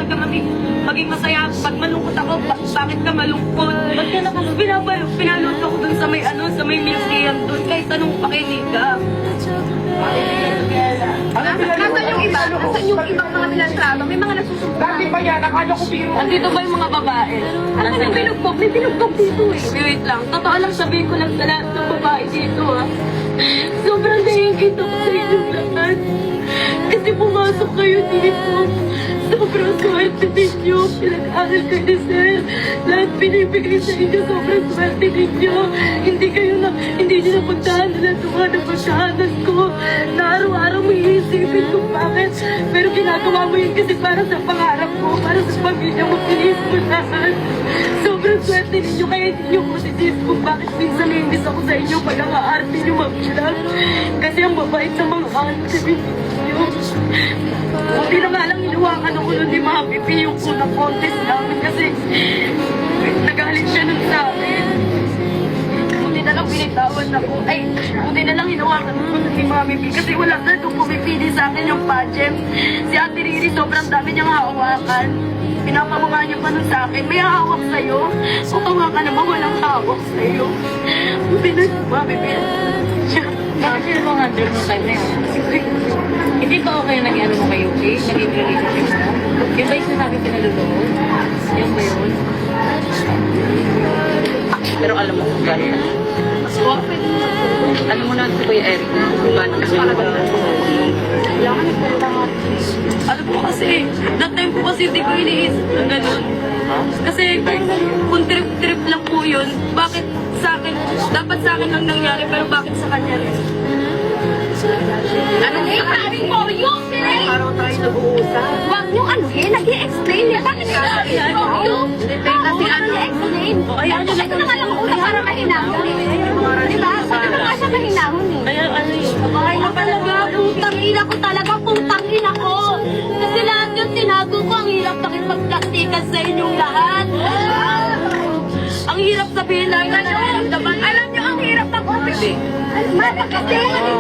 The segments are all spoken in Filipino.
tinuturuan ka maging masaya. Pag malungkot ako, bakit ka malungkot? Ba't ka pinalot ako dun sa may milk tea dun kahit anong pakinig ka. Nasaan yung iba? Nasaan yung ibang mga pinagtrama? May mga nasusunod. Dati pa yan, akala ko biro. Andito ba yung mga babae? Ano yung binugbog? May binugbog dito eh. Wait lang. Totoo lang, sabihin ko lang sa lahat ng babae dito ha. Sobrang nahihigit ako sa inyong lahat. Kasi pumasok kayo dito. Sobrang swerte ninyo. Pinag-aral kayo ni Sir. Lahat binibigay sa inyo. Sobrang swerte ninyo. Hindi nyo napagdaanan lahat ng mga napagdaanan ko. Na araw-araw mo iisipin kung bakit. Pero ginagawa mo yun kasi para sa pangarap mo. Para sa pamilya mo. Tinis mo lahat. Sobrang swerte ninyo. Kaya hindi nyo matitis kung bakit minsan nainis ako sa inyo pag ang aarte nyo mabilang. Kasi ang babait sa mga anak ninyo. Buti na nga lang hinawakan ako nun ni Mami P yung unang contest namin kasi nagalit siya nun sa akin. Buti na lang binitawan ako. Buti na lang hinawakan ako nun ni Mami P kasi wala na kung pumipili sa akin yung pageant. Si Ate Riri sobrang dami niyang hawakan. Pinapamukha niya pa nun sa akin. May hawak sa'yo. Kukawa ka naman walang hawak sa'yo. Buti na si Mami P. Bakit sila mga under mo time na yun? Hindi ba okay naging ano mo kayo, okay? Naging relationship mo? Yung ba yung sinabi pinalulunod? Yung ba yun? Pero alam mo kung gano'n. Alam mo na si Kuya Eric na kung gano'n kasi Ano po kasi, that time po kasi hindi ko iniisip na gano'n. Kasi kung trip-trip lang po yun, bakit sa akin, dapat sa akin lang nangyari, pero bakit sa kanya rin? Anong sabi mo? Yung pinay! Araw tayo nag-uusap. Huwag niyong ano eh, nag-i-explain niya. Bakit ka sabi mo? Kasi ano i-explain? Ito naman ang una para mahinahon eh. Diba? Sabi mo nga siya mahinahon eh. Kaya ano yun? Ay na talaga, putang ina ko talaga, putang ina ko. Kasi lahat yung tinago ko, ang hirap pakipagplastikan sa inyong lahat. Ang hirap sabihin lang na nararamdaman. Alam niyo, ang hirap ng office. Mata kasi,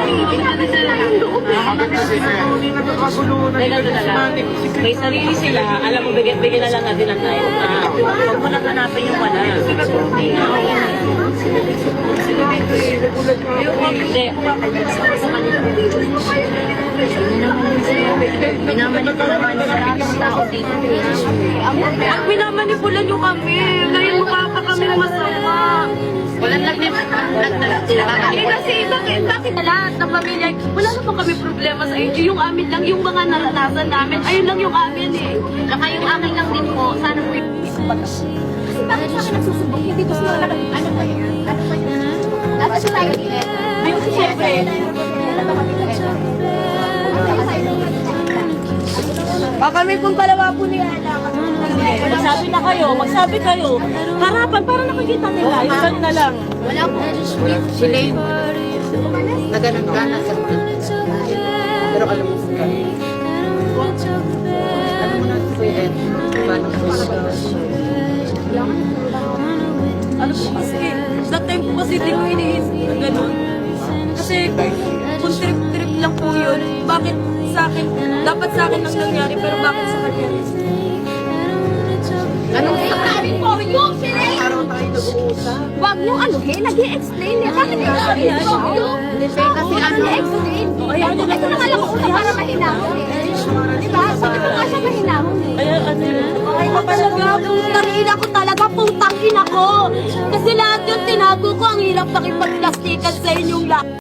hindi natin sila yung loob eh. Hindi nagkakagulo na May sarili sila, alam mo, bigyan na lang natin ang time. Huwag mo nang hanapin yung wala. Hindi. Minamanipula naman yung maraming tao dito. At minamanipula nyo kami. Ngayon mukha pa kami masama. Walang kasi bakit lahat ng pamilya, Wala na pa kami problema sa inyo. Yung amin lang, yung mga naranasan namin, ayun lang yung amin eh. saka yung akin lang din po, sana po yung bakit sa akin nagsusumbong? Hindi ko sila ano ba yun? Ano ba yun? Dapat siya tayo ulit. Ayun, siyempre. Kami pong dalawa po ni Ana. Magsabi kayo. Harapan, para nakikita nila. Yung ganun na lang. Wala po. Si Lane. Naganan-ganan sa mga. Pero alam mo kung gano'n. Alam mo na si Kuya Ed, paano po Ano po kasi, that time po kasi hindi ko iniisip na gano'n. Kasi kung trip-trip lang po yun, bakit sa akin, dapat sa akin lang nangyari, pero bakit sa kanya rin? Anong sabi mo? Yung pinay! Araw tayo nag-uusap. Huwag niyong ano eh, nag-i-explain niya. Bakit ka sabi mo? Kasi ano i-explain? Ito naman lang una para mahinahon eh. Diba? Sabi mo nga siya mahinahon eh. Kaya ano yun? Ay na talaga, putang ina ko talaga, putang ina ko. Kasi lahat yung tinago ko, ang hirap pakipagplastikan sa inyong lahat.